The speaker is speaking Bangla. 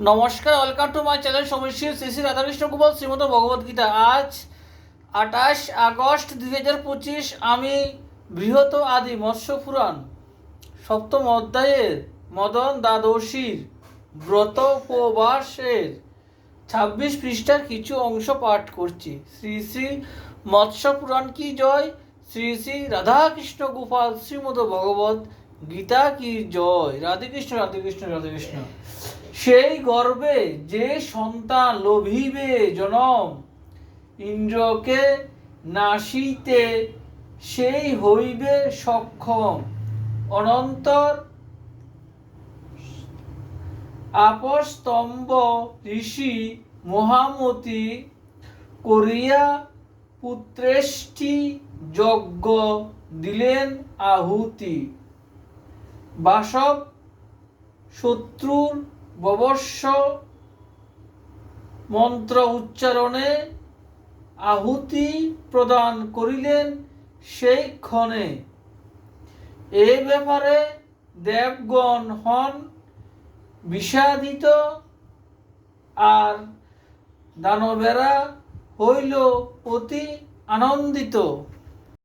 নমস্কার, welcome to my channel Samir Shri Shri Radhakrishna Gopal Shrimad Bhagavad Gita. আজ 28 আগস্ট 2025। আমি বৃহৎ আদি মৎস্য পুরাণ সপ্তম অধ্যায়ের মদন দ্বাদশীর ব্রত উপবাসের 26 পৃষ্ঠার কিছু অংশ পাঠ করছি। শ্রী শ্রী মৎস্য পুরাণ কি জয়, শ্রী শ্রী রাধাকৃষ্ণ গোপাল শ্রীমদ ভগবত গীতা কি জয়। রাধেকৃষ্ণ রাধেকৃষ্ণ রাধেকৃষ্ণ। সেই গর্বে যে সন্তান লোভিবে জনম, ইন্দ্রকে নাশিতে সেই হইবে সক্ষম। অনন্তর আপস্তম্ভ ঋষি মহামতি করিয়া পুত্রেষ্টি যজ্ঞ দিলেন আহুতি। বাসব শত্রুর ববস্য মন্ত্র উচ্চারণে আহুতি প্রদান করিলেন সেই ক্ষণে। এ ব্যাপারে দেবগণ হন বিষাদিত, আর দানবেরা হইল অতি আনন্দিত।